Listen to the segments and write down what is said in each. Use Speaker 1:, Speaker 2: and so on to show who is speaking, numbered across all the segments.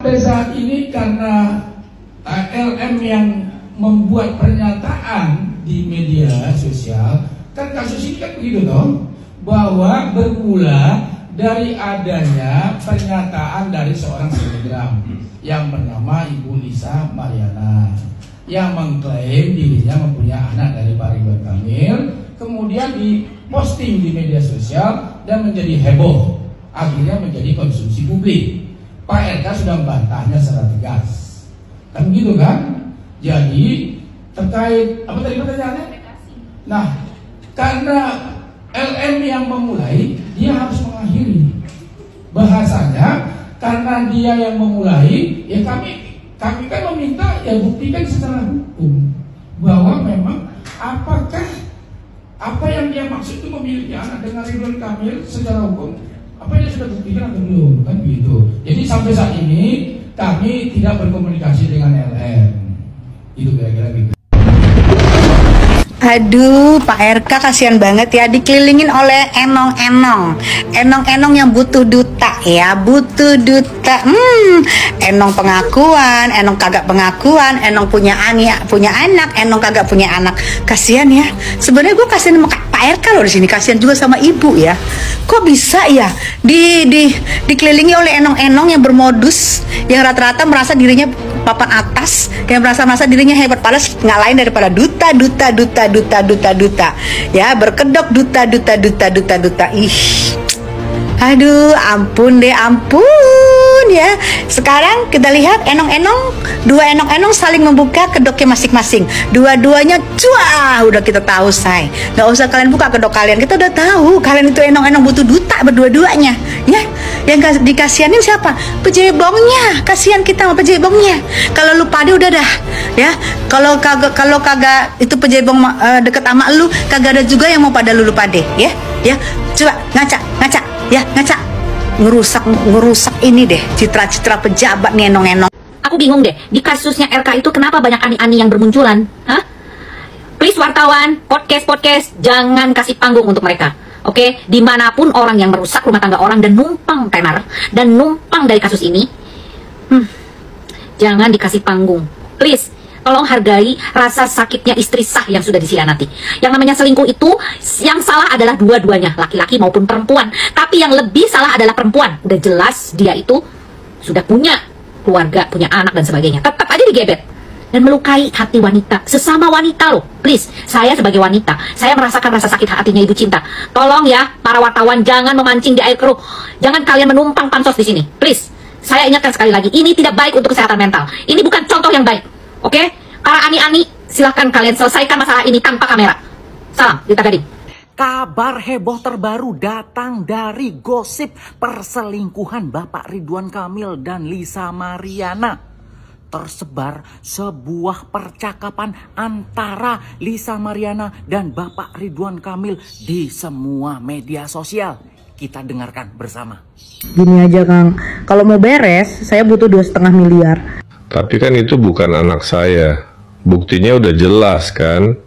Speaker 1: Pada saat ini karena LM yang membuat pernyataan di media sosial, kan kasus ini kan begitu toh, bahwa bermula dari adanya pernyataan dari seorang selebgram yang bernama Ibu Lisa Mariana yang mengklaim dirinya mempunyai anak dari Pak Ridwan Kamil, kemudian diposting di media sosial dan menjadi heboh, akhirnya menjadi konsumsi publik. Pak RK sudah membantahnya secara tegas, kan gitu kan? Jadi terkait apa tadi pertanyaannya? Nah, karena LM yang memulai, dia harus mengakhiri. Bahasanya, karena dia yang memulai, ya kami kan meminta ya buktikan secara hukum bahwa memang apakah apa yang dia maksud itu memiliki anak dengan Ridwan Kamil secara hukum, apa dia sudah buktikan atau belum, kan begitu. Jadi sampai saat ini kami tidak berkomunikasi dengan LM. Itu kira-kira gitu.
Speaker 2: Aduh, Pak RK kasihan banget ya, dikelilingin oleh enong-enong yang butuh duta ya, butuh duta. Enong pengakuan, enong kagak pengakuan, enong punya anak, enong kagak punya anak. Kasihan ya. Sebenarnya gue kasihan sama Pak RK loh di sini, kasihan juga sama ibu ya. Kok bisa ya dikelilingi oleh enong-enong yang bermodus, yang rata-rata merasa dirinya papan atas, yang merasa dirinya hebat, padahal nggak lain daripada duta ya, berkedok duta. Ih, aduh, ampun ya. Sekarang kita lihat dua enong-enong saling membuka kedoknya masing-masing. Dua-duanya udah kita tahu, say. Nggak usah kalian buka kedok kalian, kita udah tahu kalian itu enong-enong butuh duta berdua-duanya ya. Yang dikasihanin siapa? Pejebongnya. Kasihan kita sama pejebongnya. Kalau lu pade udah dah ya. Kalau kagak itu pejebong deket sama lu, kagak ada juga yang mau pada lu pade ya. Coba ngaca ya, ngerusak ini deh citra pejabat nih enong-enong.
Speaker 3: Aku bingung deh, di kasusnya RK itu kenapa banyak ani-ani yang bermunculan? Hah? Please wartawan, podcast, jangan kasih panggung untuk mereka. Oke, dimanapun orang yang merusak rumah tangga orang dan numpang tenar dan numpang dari kasus ini, jangan dikasih panggung. Please, tolong hargai rasa sakitnya istri sah yang sudah disianati. Yang namanya selingkuh itu, yang salah adalah dua-duanya, laki-laki maupun perempuan. Tapi yang lebih salah adalah perempuan. Udah jelas dia itu sudah punya keluarga, punya anak dan sebagainya. Tetap aja digebet dan melukai hati wanita, sesama wanita loh. Please, saya sebagai wanita, saya merasakan rasa sakit hatinya Ibu Cinta. Tolong ya, para wartawan jangan memancing di air keruh. Jangan kalian menumpang pansos di sini. Please, saya ingatkan sekali lagi, ini tidak baik untuk kesehatan mental. Ini bukan contoh yang baik. Oke? Para ani-ani, silahkan kalian selesaikan masalah ini tanpa kamera. Salam, Dita Gading.
Speaker 4: Kabar heboh terbaru datang dari gosip perselingkuhan Bapak Ridwan Kamil dan Lisa Mariana. Tersebar sebuah percakapan antara Lisa Mariana dan Bapak Ridwan Kamil di semua media sosial. Kita dengarkan bersama.
Speaker 5: Gini aja Kang, kalau mau beres saya butuh 2,5 miliar.
Speaker 6: Tapi kan itu bukan anak saya. Buktinya udah jelas kan.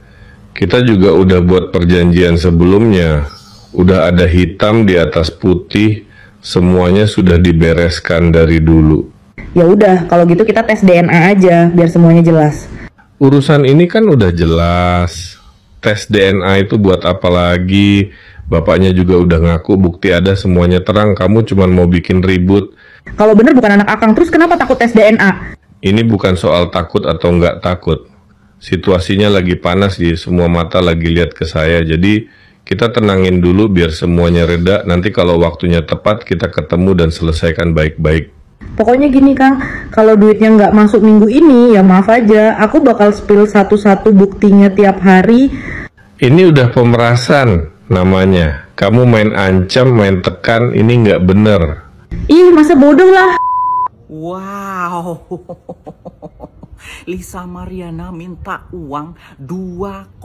Speaker 6: Kita juga udah buat perjanjian sebelumnya. Udah ada hitam di atas putih. Semuanya sudah dibereskan dari dulu.
Speaker 5: Ya udah, kalau gitu kita tes DNA aja biar semuanya jelas.
Speaker 6: Urusan ini kan udah jelas. Tes DNA itu buat apa lagi? Bapaknya juga udah ngaku bukti ada, semuanya terang. Kamu cuma mau bikin ribut.
Speaker 5: Kalau bener bukan anak Akang, terus kenapa takut tes DNA?
Speaker 6: Ini bukan soal takut atau nggak takut. Situasinya lagi panas, di semua mata lagi lihat ke saya. Jadi kita tenangin dulu biar semuanya reda. Nanti kalau waktunya tepat kita ketemu dan selesaikan baik-baik.
Speaker 5: Pokoknya gini Kang, kalau duitnya nggak masuk minggu ini, ya maaf aja. Aku bakal spill satu-satu buktinya tiap hari.
Speaker 6: Ini udah pemerasan namanya. Kamu main ancam, main tekan, ini nggak bener.
Speaker 5: Ih, masa bodoh lah.
Speaker 4: Wow, Lisa Mariana minta uang 2,5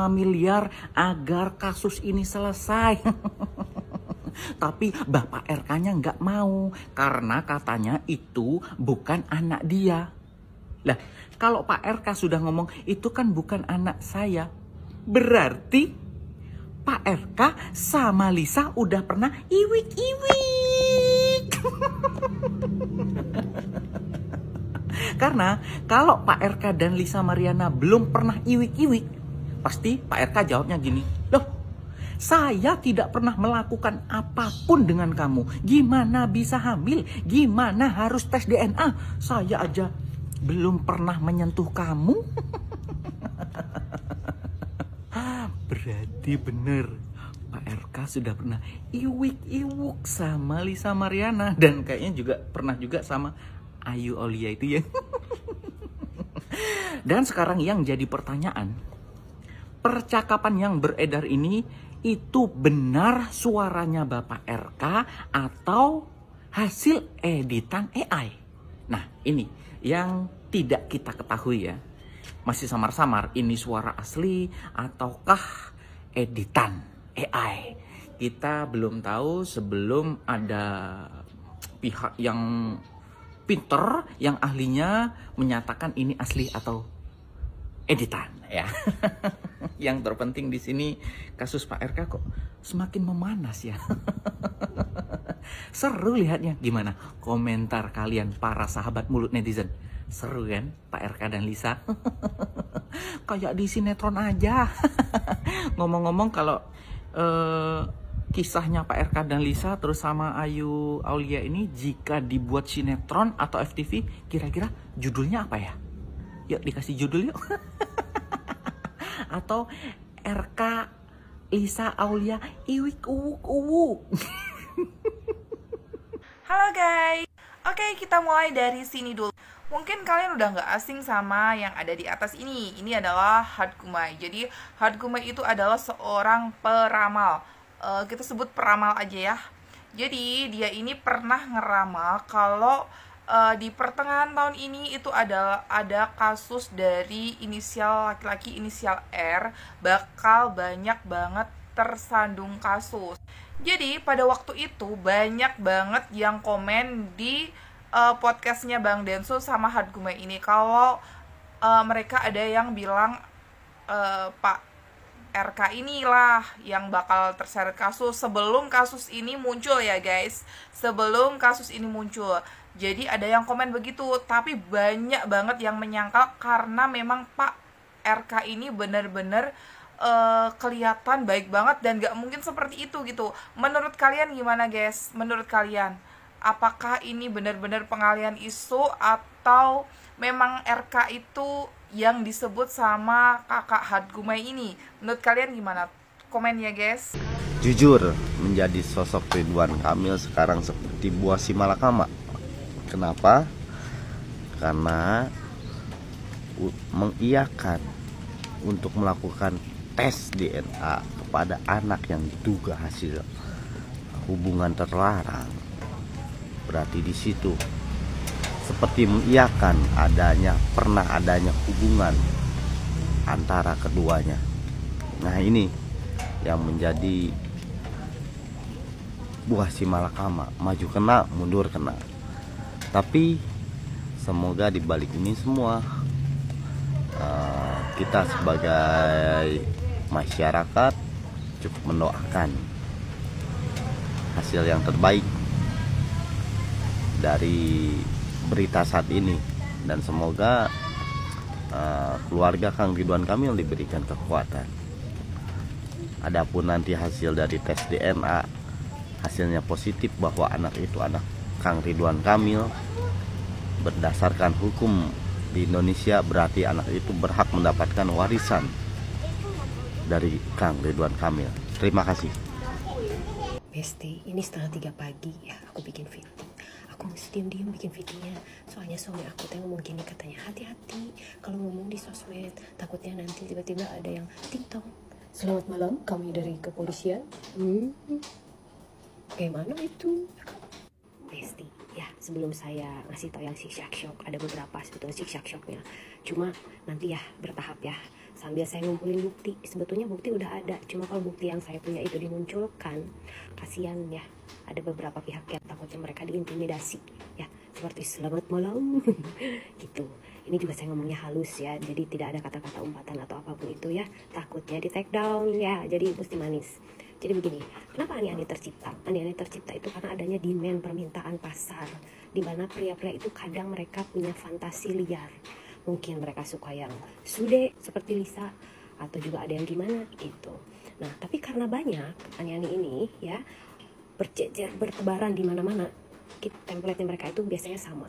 Speaker 4: miliar agar kasus ini selesai. Tapi Bapak RK-nya nggak mau karena katanya itu bukan anak dia. Lah, kalau Pak RK sudah ngomong itu kan bukan anak saya, berarti Pak RK sama Lisa udah pernah iwik-iwik. Karena kalau Pak RK dan Lisa Mariana belum pernah iwik-iwik, pasti Pak RK jawabnya gini, loh, saya tidak pernah melakukan apapun dengan kamu. Gimana bisa hamil? Gimana harus tes DNA? Saya aja belum pernah menyentuh kamu. Berarti bener, Pak RK sudah pernah iwik-iwuk sama Lisa Mariana. Dan kayaknya juga pernah juga sama Ayu Aulia itu ya. Dan sekarang yang jadi pertanyaan, percakapan yang beredar ini itu benar suaranya Bapak RK atau hasil editan AI? Nah, ini yang tidak kita ketahui ya. Masih samar-samar ini suara asli ataukah editan AI. Kita belum tahu sebelum ada pihak yang pinter, yang ahlinya menyatakan ini asli atau editan ya. Yang terpenting di sini kasus Pak RK kok semakin memanas ya. Seru lihatnya. Gimana komentar kalian para sahabat mulut netizen? Seru kan Pak RK dan Lisa? Kayak di sinetron aja. Ngomong-ngomong kalau kisahnya Pak RK dan Lisa terus sama Ayu Aulia ini jika dibuat sinetron atau FTV, kira-kira judulnya apa ya? Yuk dikasih judul yuk. Atau RK Lisa Aulia iwik uwuk uwuk.
Speaker 7: Halo guys, oke kita mulai dari sini dulu. Mungkin kalian udah nggak asing sama yang ada di atas ini. Ini adalah Hadkumai. Jadi Hadkumai itu adalah seorang peramal. Kita sebut peramal aja ya. Jadi dia ini pernah ngeramal kalau di pertengahan tahun ini itu ada kasus dari inisial laki-laki inisial R bakal banyak banget tersandung kasus. Jadi pada waktu itu banyak banget yang komen di podcastnya Bang Densu sama Hadkumai ini kalau mereka ada yang bilang Pak RK inilah yang bakal terseret kasus sebelum kasus ini muncul ya guys. Sebelum kasus ini muncul. Jadi ada yang komen begitu, tapi banyak banget yang menyangkal karena memang Pak RK ini benar-benar kelihatan baik banget dan gak mungkin seperti itu gitu. Menurut kalian gimana guys? Menurut kalian apakah ini benar-benar pengalihan isu atau memang RK itu yang disebut sama kakak Hadkumai ini? Menurut kalian gimana? Komen ya guys.
Speaker 8: Jujur, menjadi sosok Ridwan Kamil sekarang seperti buah si malakama. Kenapa? Karena mengiyakan untuk melakukan tes DNA kepada anak yang diduga hasil hubungan terlarang. Berarti di situ seperti mengiyakan pernah adanya hubungan antara keduanya. Nah, ini yang menjadi buah si malakama, maju kena, mundur kena. Tapi semoga di balik ini semua kita sebagai masyarakat cukup mendoakan hasil yang terbaik dari berita saat ini, dan semoga keluarga Kang Ridwan Kamil diberikan kekuatan. Adapun nanti hasil dari tes DNA hasilnya positif bahwa anak itu anak Kang Ridwan Kamil, berdasarkan hukum di Indonesia berarti anak itu berhak mendapatkan warisan dari Kang Ridwan Kamil. Terima kasih.
Speaker 9: Besti, ini 2:30 pagi ya, aku bikin video. Aku mesti diam-diam bikin videonya. Soalnya suami aku tuh ngomong gini, katanya hati-hati kalau ngomong di sosmed, takutnya nanti tiba-tiba ada yang TikTok. Selamat malam, kami dari kepolisian. Gimana itu? Besti, ya sebelum saya ngasih tau yang siksyak shock, ada beberapa sebetulnya siksyak shocknya. Cuma nanti ya bertahap ya, sambil saya ngumpulin bukti. Sebetulnya bukti udah ada, cuma kalau bukti yang saya punya itu dimunculkan, kasihan ya. Ada beberapa pihak yang takutnya mereka diintimidasi ya, seperti selamat malam gitu. Ini juga saya ngomongnya halus ya, jadi tidak ada kata-kata umpatan atau apapun itu ya, takutnya di take down ya, jadi mesti manis. Jadi begini, kenapa aneh-aneh tercipta? Aneh-aneh tercipta itu karena adanya demand, permintaan pasar. Dimana pria-pria itu kadang mereka punya fantasi liar. Mungkin mereka suka yang sude seperti Lisa, atau juga ada yang gimana gitu. Nah, tapi karena banyak ani-ani ini ya berjejer bertebaran di mana-mana, template mereka itu biasanya sama,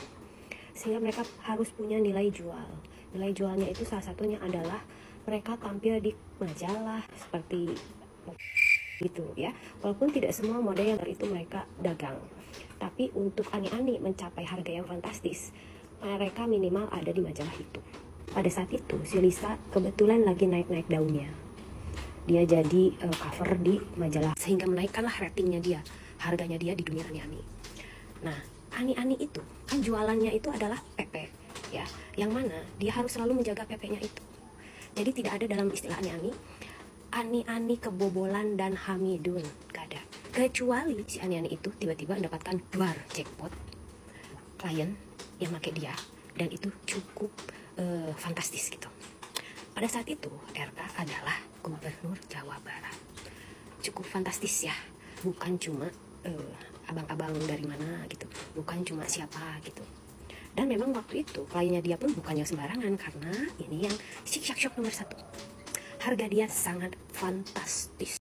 Speaker 9: sehingga mereka harus punya nilai jual. Nilai jualnya itu salah satunya adalah mereka tampil di majalah seperti gitu ya. Walaupun tidak semua model yang itu mereka dagang, tapi untuk ani-ani mencapai harga yang fantastis, mereka minimal ada di majalah itu. Pada saat itu si Lisa kebetulan lagi naik-naik daunnya. Dia jadi cover di majalah, sehingga menaikkanlah ratingnya dia, harganya dia di dunia ani-ani. Nah, ani-ani itu kan jualannya itu adalah PP ya, yang mana dia harus selalu menjaga PP-nya itu. Jadi tidak ada dalam istilah ani-ani kebobolan dan hamidun, gak ada. Kecuali si ani-ani itu tiba-tiba mendapatkan duar jackpot klien yang pakai dia, dan itu cukup fantastis gitu. Pada saat itu RK adalah Gubernur Jawa Barat. Cukup fantastis ya, bukan cuma abang-abang dari mana gitu, bukan cuma siapa gitu. Dan memang waktu itu kliennya dia pun bukannya sembarangan, karena ini yang Chic Shack Shop nomor 1. Harga dia sangat fantastis.